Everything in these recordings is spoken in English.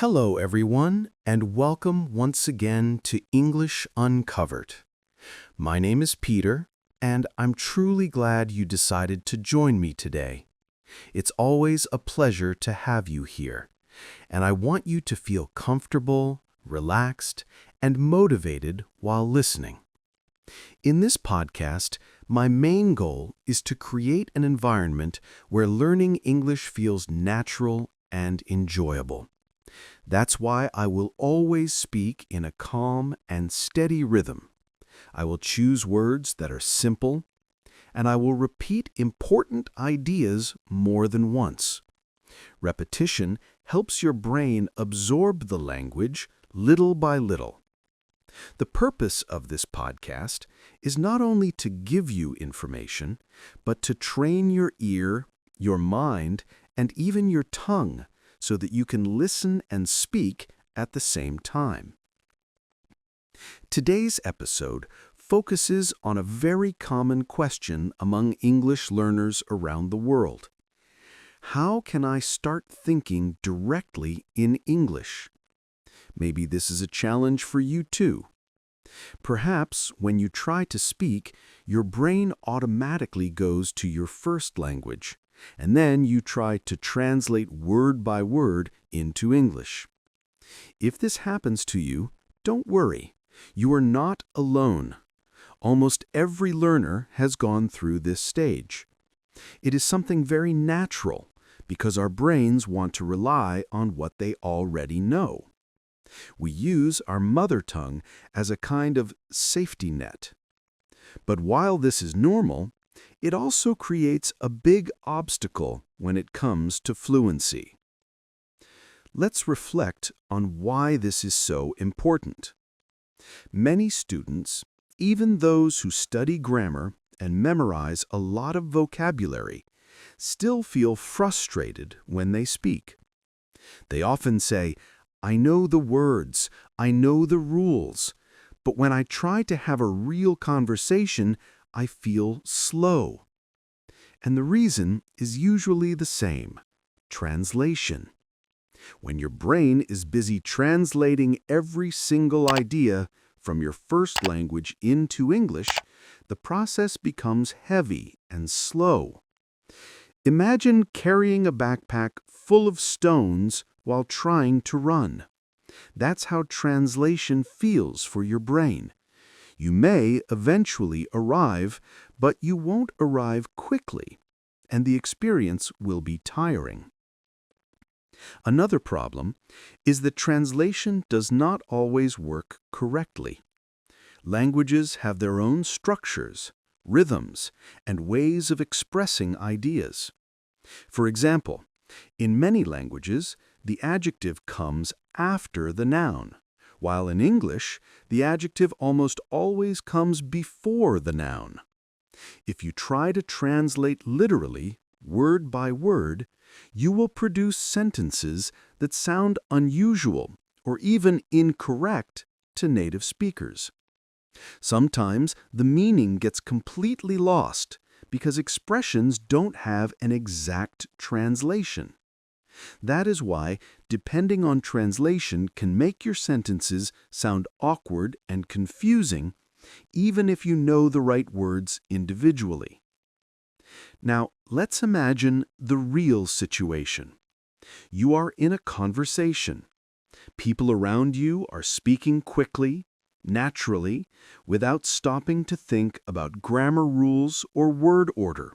Hello, everyone, and welcome once again to English Uncovered. My name is Peter, and I'm truly glad you decided to join me today. It's always a pleasure to have you here, and I want you to feel comfortable, relaxed, and motivated while listening. In this podcast, my main goal is to create an environment where learning English feels natural and enjoyable. That's why I will always speak in a calm and steady rhythm. I will choose words that are simple, and I will repeat important ideas more than once. Repetition helps your brain absorb the language little by little. The purpose of this podcast is not only to give you information, but to train your ear, your mind, and even your tongue so that you can listen and speak at the same time. Today's episode focuses on a very common question among English learners around the world. How can I start thinking directly in English? Maybe this is a challenge for you too. Perhaps when you try to speak, your brain automatically goes to your first language, and then you try to translate word by word into English. If this happens to you, don't worry. You are not alone. Almost every learner has gone through this stage. It is something very natural because our brains want to rely on what they already know. We use our mother tongue as a kind of safety net. But while this is normal, it also creates a big obstacle when it comes to fluency. Let's reflect on why this is so important. Many students, even those who study grammar and memorize a lot of vocabulary, still feel frustrated when they speak. They often say, "I know the words, I know the rules, but when I try to have a real conversation, I feel slow." And the reason is usually the same: translation. When your brain is busy translating every single idea from your first language into English, the process becomes heavy and slow. Imagine carrying a backpack full of stones while trying to run. That's how translation feels for your brain. You may eventually arrive, but you won't arrive quickly, and the experience will be tiring. Another problem is that translation does not always work correctly. Languages have their own structures, rhythms, and ways of expressing ideas. For example, in many languages, the adjective comes after the noun, while in English, the adjective almost always comes before the noun. If you try to translate literally, word by word, you will produce sentences that sound unusual or even incorrect to native speakers. Sometimes the meaning gets completely lost because expressions don't have an exact translation. That is why depending on translation can make your sentences sound awkward and confusing, even if you know the right words individually. Now, let's imagine the real situation. You are in a conversation. People around you are speaking quickly, naturally, without stopping to think about grammar rules or word order.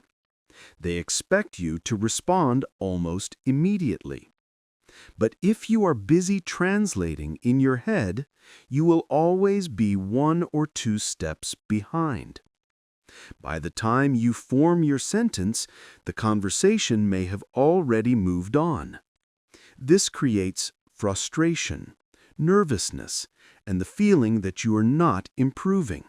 They expect you to respond almost immediately. But if you are busy translating in your head, you will always be 1 or 2 steps behind. By the time you form your sentence, the conversation may have already moved on. This creates frustration, nervousness, and the feeling that you are not improving.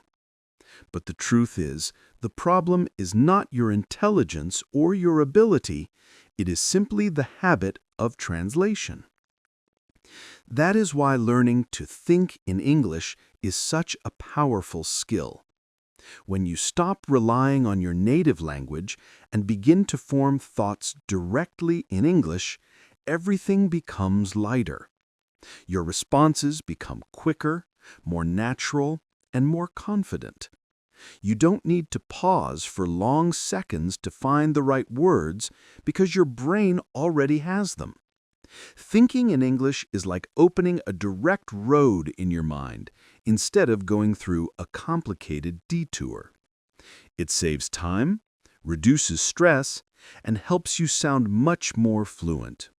But the truth is, the problem is not your intelligence or your ability, it is simply the habit of translation. That is why learning to think in English is such a powerful skill. When you stop relying on your native language and begin to form thoughts directly in English, everything becomes lighter. Your responses become quicker, more natural, and more confident. You don't need to pause for long seconds to find the right words because your brain already has them. Thinking in English is like opening a direct road in your mind instead of going through a complicated detour. It saves time, reduces stress, and helps you sound much more fluent.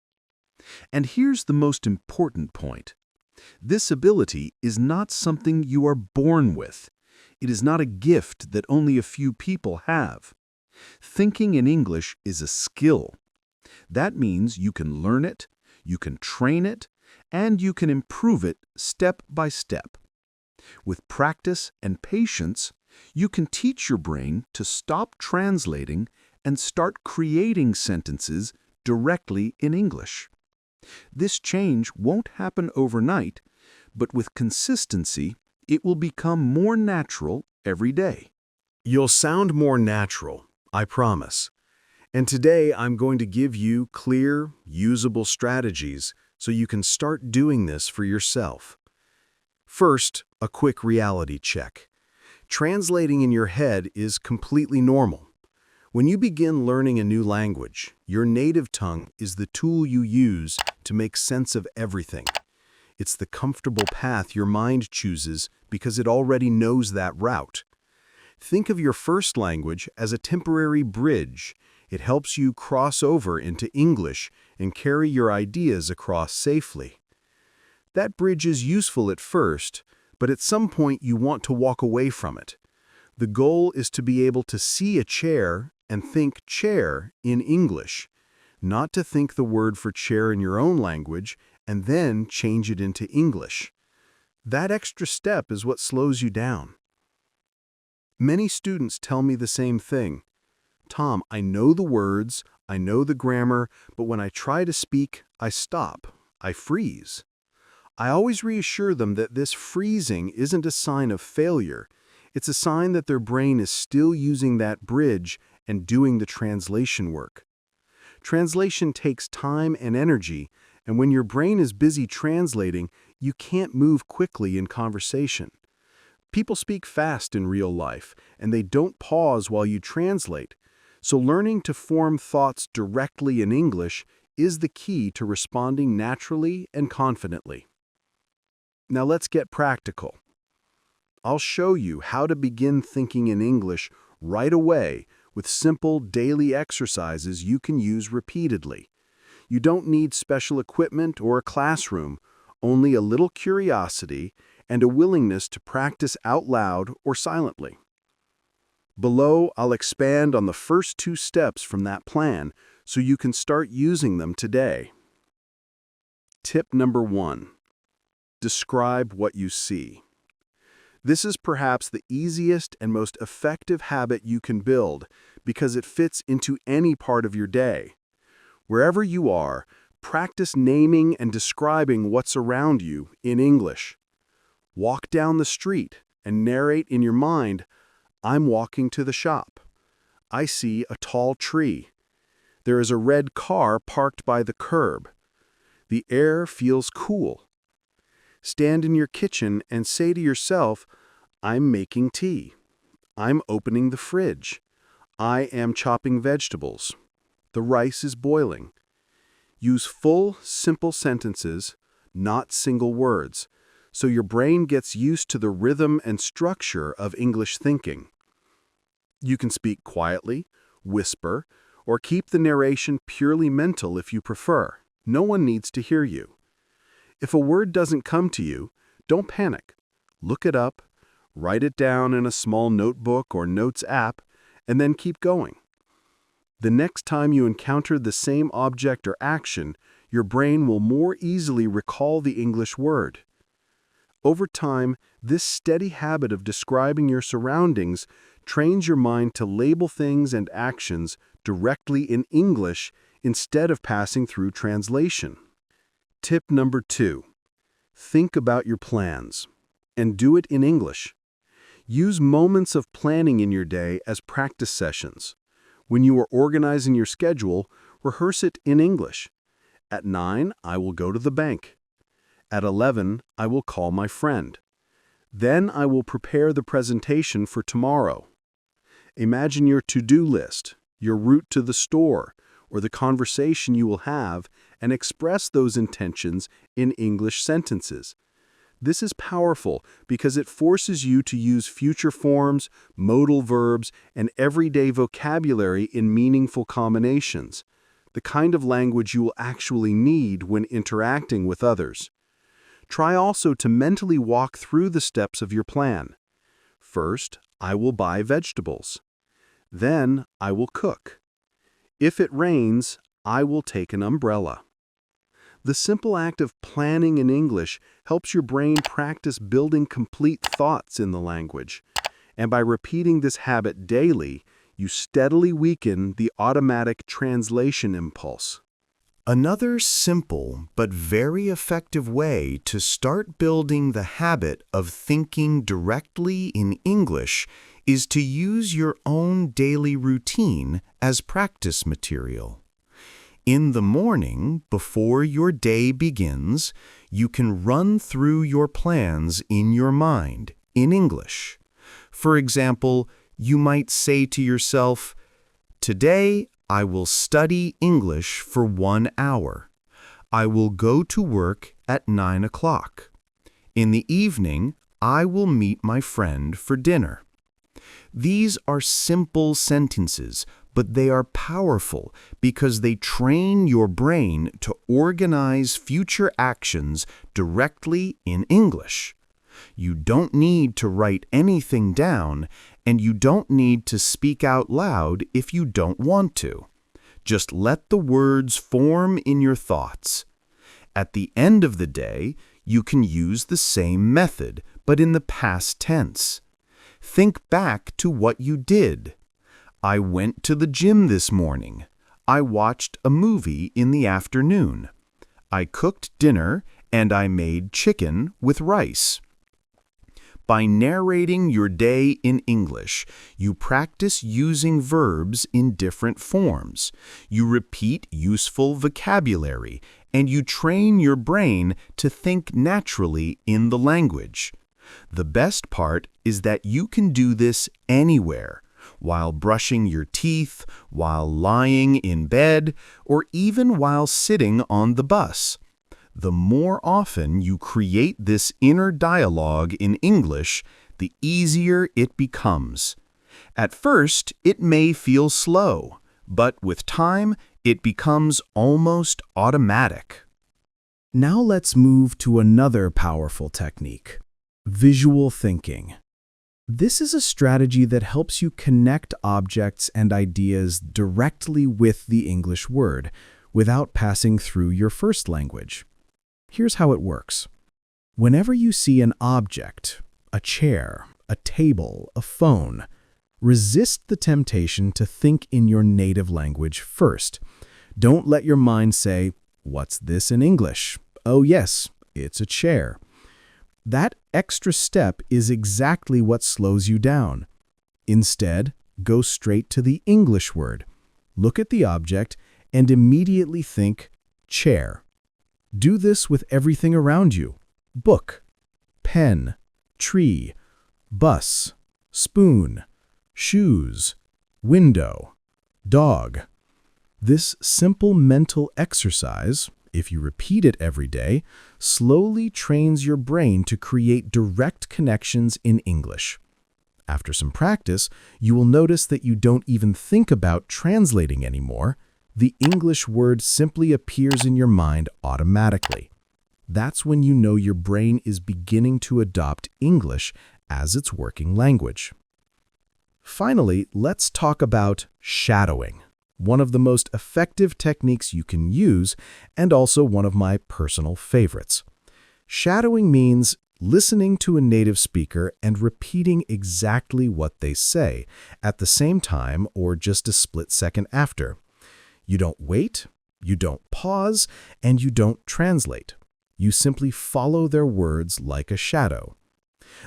And here's the most important point. This ability is not something you are born with. It is not a gift that only a few people have. Thinking in English is a skill. That means you can learn it, you can train it, and you can improve it step by step. With practice and patience, you can teach your brain to stop translating and start creating sentences directly in English. This change won't happen overnight, but with consistency, it will become more natural every day. You'll sound more natural, I promise. And today I'm going to give you clear, usable strategies so you can start doing this for yourself. First, a quick reality check. Translating in your head is completely normal. When you begin learning a new language, your native tongue is the tool you use to make sense of everything. It's the comfortable path your mind chooses because it already knows that route. Think of your first language as a temporary bridge. It helps you cross over into English and carry your ideas across safely. That bridge is useful at first, but at some point you want to walk away from it. The goal is to be able to see a chair and think chair in English, not to think the word for chair in your own language and then change it into English. That extra step is what slows you down. Many students tell me the same thing. Tom, I know the words, I know the grammar, but when I try to speak, I stop. I freeze. I always reassure them that this freezing isn't a sign of failure. It's a sign that their brain is still using that bridge and doing the translation work. Translation takes time and energy, and when your brain is busy translating, you can't move quickly in conversation. People speak fast in real life, and they don't pause while you translate. So learning to form thoughts directly in English is the key to responding naturally and confidently. Now let's get practical. I'll show you how to begin thinking in English right away with simple daily exercises you can use repeatedly. You don't need special equipment or a classroom, only a little curiosity and a willingness to practice out loud or silently. Below, I'll expand on the first two steps from that plan so you can start using them today. Tip number 1. Describe what you see. This is perhaps the easiest and most effective habit you can build because it fits into any part of your day. Wherever you are, practice naming and describing what's around you in English. Walk down the street and narrate in your mind, I'm walking to the shop. I see a tall tree. There is a red car parked by the curb. The air feels cool. Stand in your kitchen and say to yourself, I'm making tea. I'm opening the fridge. I am chopping vegetables. The rice is boiling. Use full, simple sentences, not single words, so your brain gets used to the rhythm and structure of English thinking. You can speak quietly, whisper, or keep the narration purely mental if you prefer. No one needs to hear you. If a word doesn't come to you, don't panic. Look it up, write it down in a small notebook or notes app, and then keep going. The next time you encounter the same object or action, your brain will more easily recall the English word. Over time, this steady habit of describing your surroundings trains your mind to label things and actions directly in English instead of passing through translation. Tip number 2. Think about your plans, and do it in English. Use moments of planning in your day as practice sessions. When you are organizing your schedule, rehearse it in English. At 9, I will go to the bank. At 11, I will call my friend. Then I will prepare the presentation for tomorrow. Imagine your to-do list, your route to the store, or the conversation you will have, and express those intentions in English sentences. This is powerful because it forces you to use future forms, modal verbs, and everyday vocabulary in meaningful combinations, the kind of language you will actually need when interacting with others. Try also to mentally walk through the steps of your plan. First, I will buy vegetables. Then, I will cook. If it rains, I will take an umbrella. The simple act of planning in English helps your brain practice building complete thoughts in the language. And by repeating this habit daily, you steadily weaken the automatic translation impulse. Another simple but very effective way to start building the habit of thinking directly in English is to use your own daily routine as practice material. In the morning, before your day begins, you can run through your plans in your mind in English. For example, you might say to yourself, "Today, I will study English for 1 hour. I will go to work at 9 o'clock. In the evening, I will meet my friend for dinner." These are simple sentences, but they are powerful because they train your brain to organize future actions directly in English. You don't need to write anything down, and you don't need to speak out loud if you don't want to. Just let the words form in your thoughts. At the end of the day, you can use the same method, but in the past tense. Think back to what you did. I went to the gym this morning. I watched a movie in the afternoon. I cooked dinner and I made chicken with rice. By narrating your day in English, you practice using verbs in different forms. You repeat useful vocabulary, and you train your brain to think naturally in the language. The best part is that you can do this anywhere, while brushing your teeth, while lying in bed, or even while sitting on the bus. The more often you create this inner dialogue in English, the easier it becomes. At first, it may feel slow, but with time, it becomes almost automatic. Now let's move to another powerful technique: visual thinking. This is a strategy that helps you connect objects and ideas directly with the English word, without passing through your first language. Here's how it works. Whenever you see an object, a chair, a table, a phone, resist the temptation to think in your native language first. Don't let your mind say, "What's this in English? Oh yes, it's a chair." That extra step is exactly what slows you down. Instead, go straight to the English word. Look at the object and immediately think chair. Do this with everything around you: book, pen, tree, bus, spoon, shoes, window, dog. This simple mental exercise, if you repeat it every day, slowly trains your brain to create direct connections in English. After some practice, you will notice that you don't even think about translating anymore. The English word simply appears in your mind automatically. That's when you know your brain is beginning to adopt English as its working language. Finally, let's talk about shadowing, one of the most effective techniques you can use, and also one of my personal favorites. Shadowing means listening to a native speaker and repeating exactly what they say at the same time or just a split second after. You don't wait, you don't pause, and you don't translate. You simply follow their words like a shadow.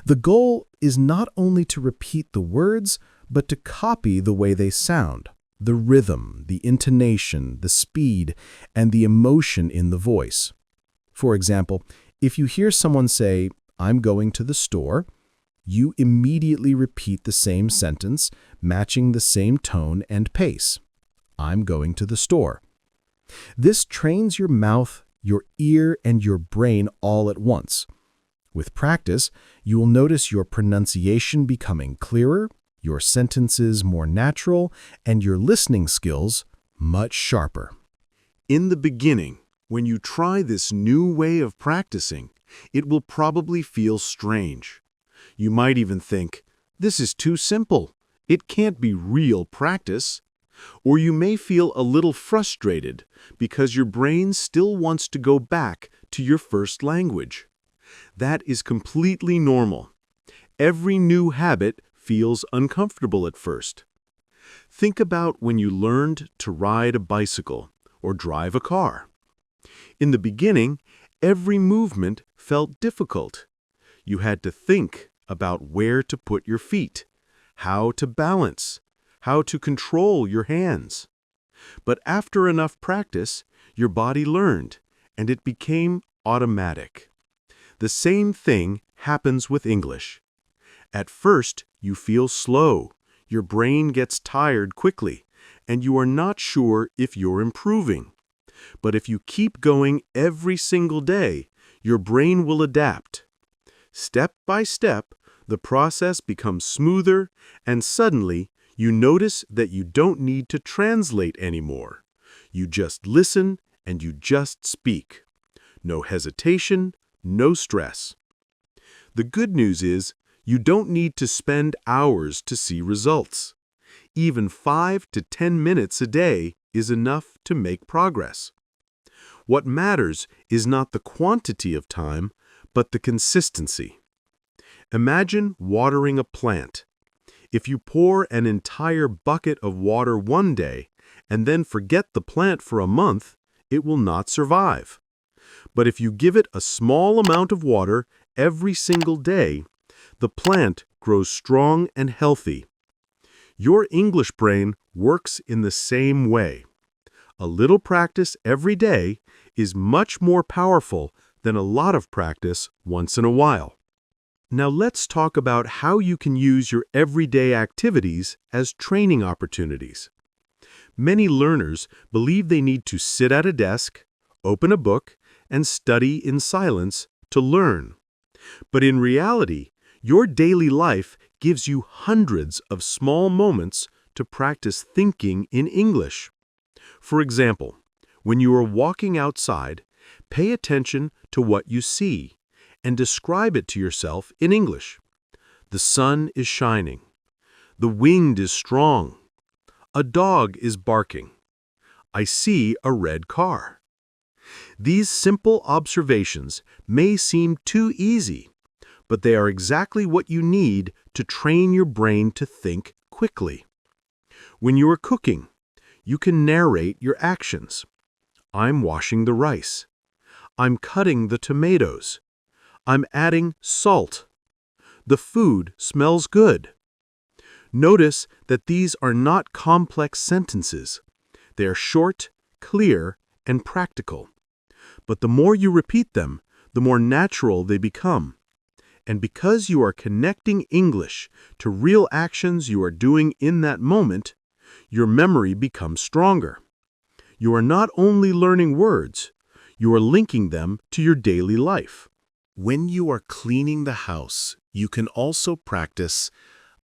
The goal is not only to repeat the words, but to copy the way they sound, the rhythm, the intonation, the speed, and the emotion in the voice. For example, If you hear someone say, "I'm going to the store," you immediately repeat the same sentence, matching the same tone and pace. "I'm going to the store." This trains your mouth, your ear, and your brain all at once. With practice, you will notice your pronunciation becoming clearer, your sentences more natural, and your listening skills much sharper. In the beginning, when you try this new way of practicing, it will probably feel strange. You might even think, "This is too simple. It can't be real practice." Or you may feel a little frustrated because your brain still wants to go back to your first language. That is completely normal. Every new habit feels uncomfortable at first. Think about when you learned to ride a bicycle or drive a car. In the beginning, every movement felt difficult. You had to think about where to put your feet, how to balance, how to control your hands. But after enough practice, your body learned, and it became automatic. The same thing happens with English. At first, you feel slow, your brain gets tired quickly, and you are not sure if you're improving. But if you keep going every single day, your brain will adapt. Step by step, the process becomes smoother, and suddenly, you notice that you don't need to translate anymore. You just listen and you just speak. No hesitation, no stress. The good news is, you don't need to spend hours to see results. Even 5 to 10 minutes a day is enough to make progress. What matters is not the quantity of time, but the consistency. Imagine watering a plant. If you pour an entire bucket of water one day and then forget the plant for a month, it will not survive. But if you give it a small amount of water every single day, the plant grows strong and healthy. Your English brain works in the same way. A little practice every day is much more powerful than a lot of practice once in a while. Now let's talk about how you can use your everyday activities as training opportunities. Many learners believe they need to sit at a desk, open a book, and study in silence to learn. But in reality, your daily life gives you hundreds of small moments to practice thinking in English. For example, when you are walking outside, pay attention to what you see and describe it to yourself in English. The sun is shining. The wind is strong. A dog is barking. I see a red car. These simple observations may seem too easy, but they are exactly what you need to train your brain to think quickly. When you are cooking, you can narrate your actions. I'm washing the rice. I'm cutting the tomatoes. I'm adding salt. The food smells good. Notice that these are not complex sentences. They are short, clear, and practical. But the more you repeat them, the more natural they become. And because you are connecting English to real actions you are doing in that moment, your memory becomes stronger. You are not only learning words, you are linking them to your daily life. When you are cleaning the house, you can also practice,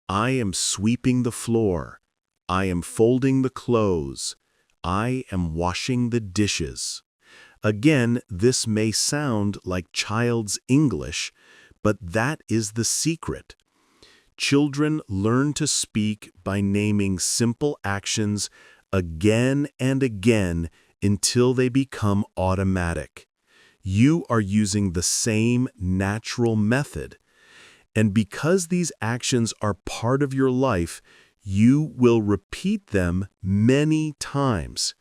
I am sweeping the floor. I am folding the clothes. I am washing the dishes. Again, this may sound like child's English, but that is the secret. Children learn to speak by naming simple actions again and again until they become automatic. You are using the same natural method. And because these actions are part of your life, you will repeat them many times.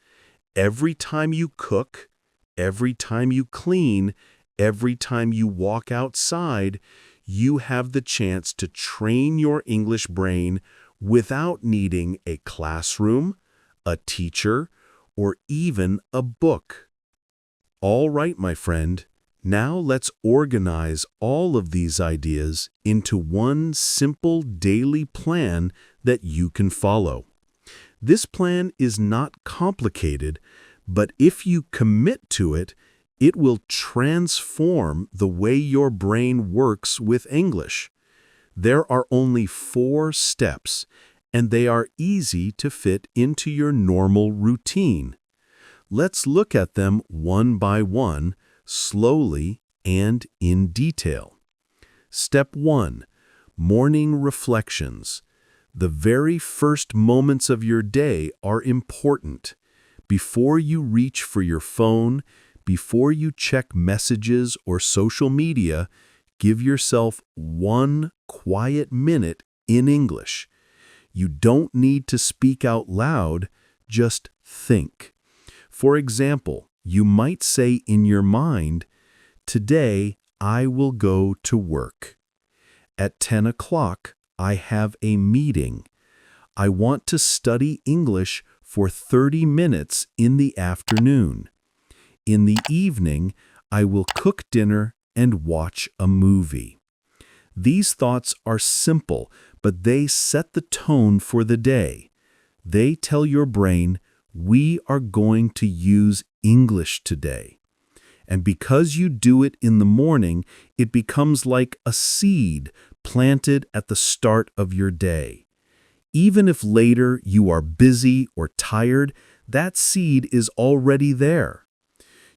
Every time you cook, every time you clean, every time you walk outside, you have the chance to train your English brain without needing a classroom, a teacher, or even a book. All right, my friend, Now let's organize all of these ideas into one simple daily plan that you can follow. This plan is not complicated, but if you commit to it, it will transform the way your brain works with English. There are only 4 steps, and they are easy to fit into your normal routine. Let's look at them one by one, slowly and in detail. Step 1. Morning reflections. The very first moments of your day are important. Before you reach for your phone, before you check messages or social media, give yourself 1 quiet minute in English. You don't need to speak out loud, just think. For example, you might say in your mind, "Today I will go to work. At 10 o'clock, I have a meeting. I want to study English for 30 minutes in the afternoon. In the evening, I will cook dinner and watch a movie." These thoughts are simple, but they set the tone for the day. They tell your brain, we are going to use English today. And because you do it in the morning, it becomes like a seed planted at the start of your day. Even if later you are busy or tired, that seed is already there.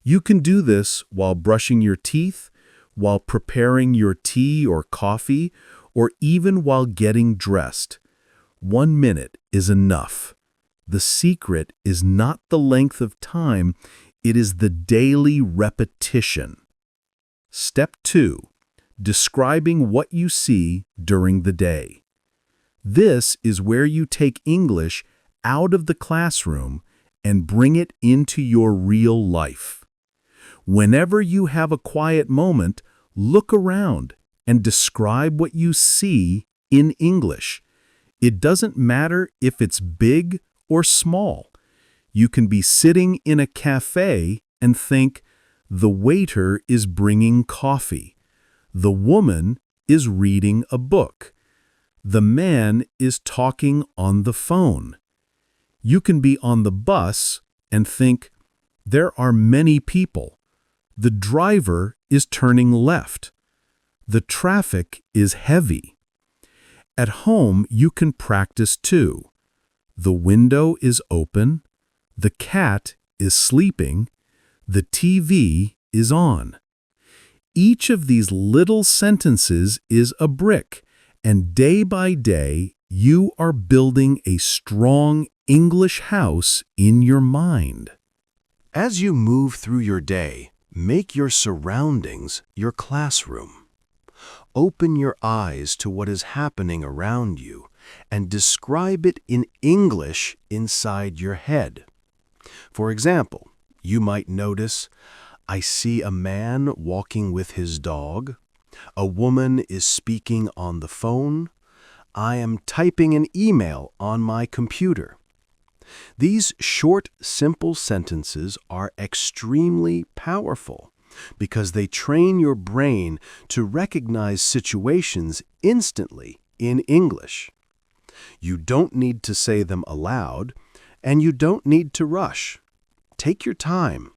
You can do this while brushing your teeth, while preparing your tea or coffee, or even while getting dressed. 1 minute is enough. The secret is not the length of time, it is the daily repetition. Step 2. Describing what you see during the day. This is where you take English out of the classroom and bring it into your real life. Whenever you have a quiet moment, look around and describe what you see in English. It doesn't matter if it's big or small. You can be sitting in a cafe and think, the waiter is bringing coffee. The woman is reading a book. The man is talking on the phone. You can be on the bus and think, there are many people. The driver is turning left. The traffic is heavy. At home, you can practice too. The window is open. The cat is sleeping. The TV is on. Each of these little sentences is a brick, and day by day, you are building a strong English house in your mind. As you move through your day, make your surroundings your classroom. Open your eyes to what is happening around you and describe it in English inside your head. For example, you might notice, I see a man walking with his dog. A woman is speaking on the phone. I am typing an email on my computer. These short, simple sentences are extremely powerful because they train your brain to recognize situations instantly in English. You don't need to say them aloud, and you don't need to rush. Take your time.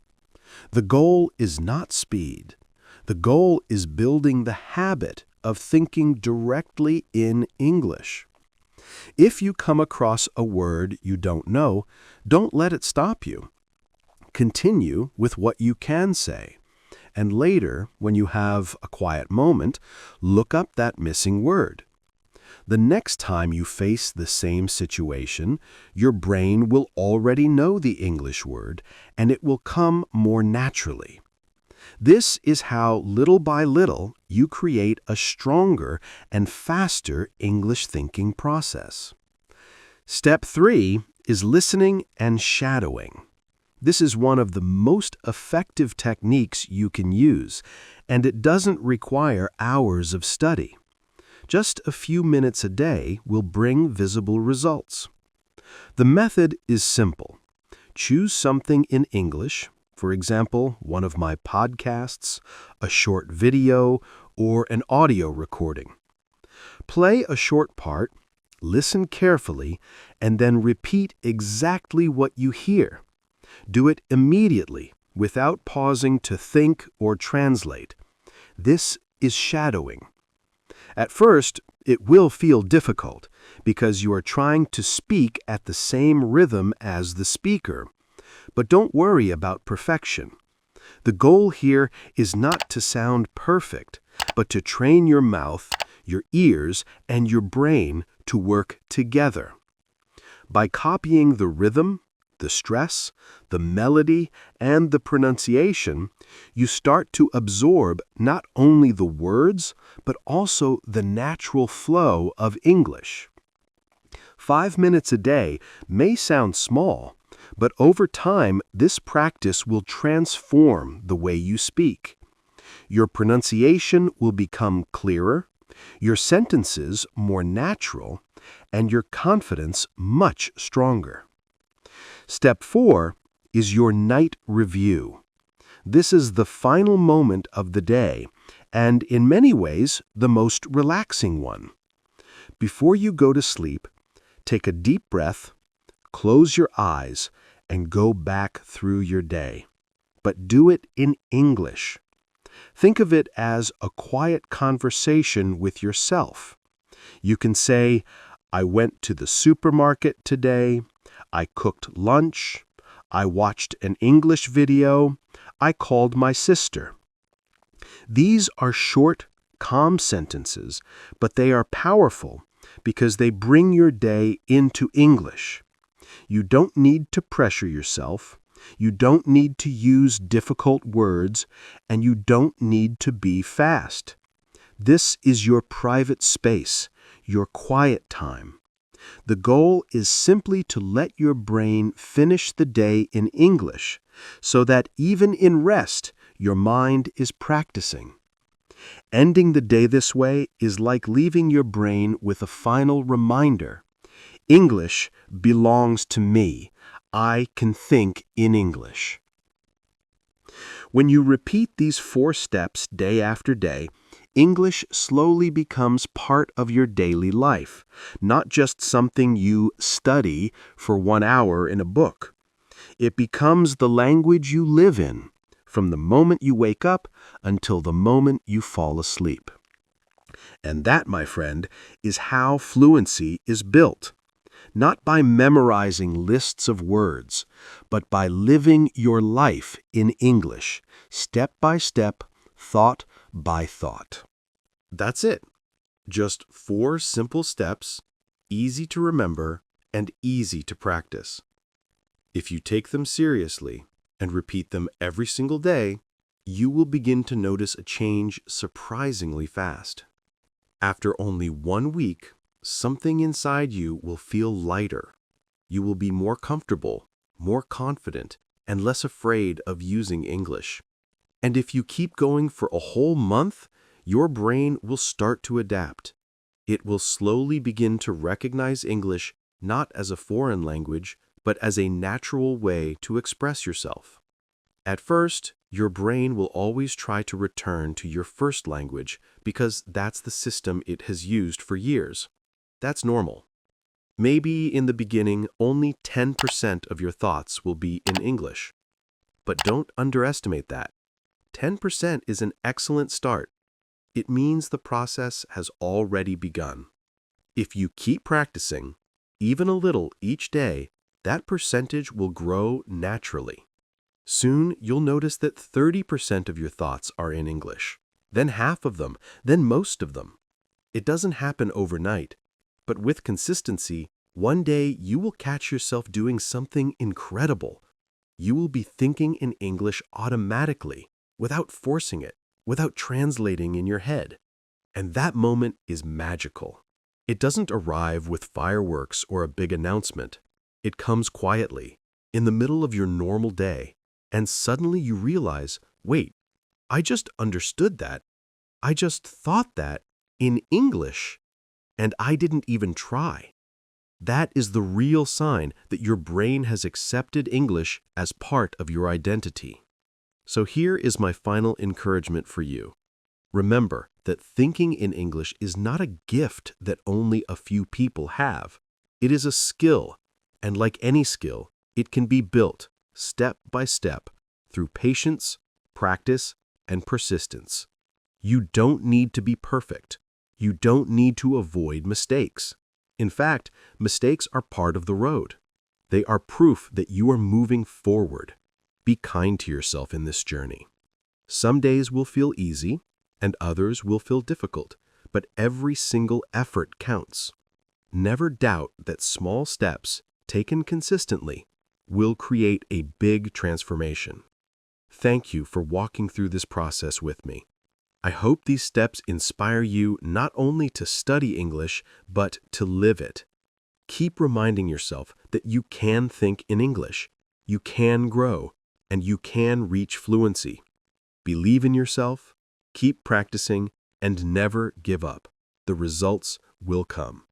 The goal is not speed. The goal is building the habit of thinking directly in English. If you come across a word you don't know, don't let it stop you. Continue with what you can say, and later, when you have a quiet moment, look up that missing word. The next time you face the same situation, your brain will already know the English word, and it will come more naturally. This is how, little by little, you create a stronger and faster English thinking process. Step 3 is listening and shadowing. This is one of the most effective techniques you can use, and it doesn't require hours of study. Just a few minutes a day will bring visible results. The method is simple. Choose something in English, For example, one of my podcasts, a short video, or an audio recording. Play a short part, listen carefully, and then repeat exactly what you hear. Do it immediately, without pausing to think or translate. This is shadowing. At first, it will feel difficult because you are trying to speak at the same rhythm as the speaker. But don't worry about perfection. The goal here is not to sound perfect, but to train your mouth, your ears, and your brain to work together. By copying the rhythm, the stress, the melody, and the pronunciation, you start to absorb not only the words, but also the natural flow of English. 5 minutes a day may sound small, but over time, this practice will transform the way you speak. Your pronunciation will become clearer, your sentences more natural, and your confidence much stronger. Step 4 is your night review. This is the final moment of the day, and in many ways, the most relaxing one. Before you go to sleep, take a deep breath, close your eyes, and go back through your day. But do it in English. Think of it as a quiet conversation with yourself. You can say, I went to the supermarket today, I cooked lunch, I watched an English video, I called my sister. These are short, calm sentences, but they are powerful because they bring your day into English. You don't need to pressure yourself, you don't need to use difficult words, and you don't need to be fast. This is your private space, your quiet time. The goal is simply to let your brain finish the day in English, so that even in rest, your mind is practicing. Ending the day this way is like leaving your brain with a final reminder. English belongs to me. I can think in English. When you repeat these 4 steps day after day, English slowly becomes part of your daily life, not just something you study for 1 hour in a book. It becomes the language you live in, from the moment you wake up until the moment you fall asleep. And that, my friend, is how fluency is built. Not by memorizing lists of words, but by living your life in English, step by step, thought by thought. That's it. Just 4 simple steps, easy to remember and easy to practice. If you take them seriously and repeat them every single day, you will begin to notice a change surprisingly fast. After only 1 week, something inside you will feel lighter. You will be more comfortable, more confident, and less afraid of using English. And if you keep going for a whole month, your brain will start to adapt. It will slowly begin to recognize English not as a foreign language, but as a natural way to express yourself. At first, your brain will always try to return to your first language because that's the system it has used for years. That's normal. Maybe in the beginning, only 10% of your thoughts will be in English. But don't underestimate that. 10% is an excellent start. It means the process has already begun. If you keep practicing, even a little each day, that percentage will grow naturally. Soon, you'll notice that 30% of your thoughts are in English, then half of them, then most of them. It doesn't happen overnight, but with consistency, one day you will catch yourself doing something incredible. You will be thinking in English automatically, without forcing it, without translating in your head. And that moment is magical. It doesn't arrive with fireworks or a big announcement. It comes quietly, in the middle of your normal day, and suddenly you realize, wait, I just understood that. I just thought that in English, and I didn't even try. That is the real sign that your brain has accepted English as part of your identity. So here is my final encouragement for you. Remember that thinking in English is not a gift that only a few people have. It is a skill, and like any skill, it can be built step by step through patience, practice, and persistence. You don't need to be perfect. You don't need to avoid mistakes. In fact, mistakes are part of the road. They are proof that you are moving forward. Be kind to yourself in this journey. Some days will feel easy, and others will feel difficult, but every single effort counts. Never doubt that small steps, taken consistently, will create a big transformation. Thank you for walking through this process with me. I hope these steps inspire you not only to study English, but to live it. Keep reminding yourself that you can think in English, you can grow, and you can reach fluency. Believe in yourself, keep practicing, and never give up. The results will come.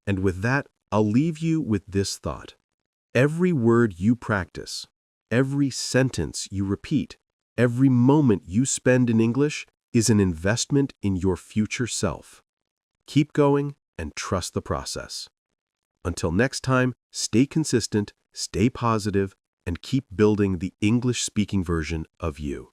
And with that, I'll leave you with this thought. Every word you practice, every sentence you repeat, every moment you spend in English is an investment in your future self. Keep going and trust the process. Until next time, stay consistent, stay positive, and keep building the English-speaking version of you.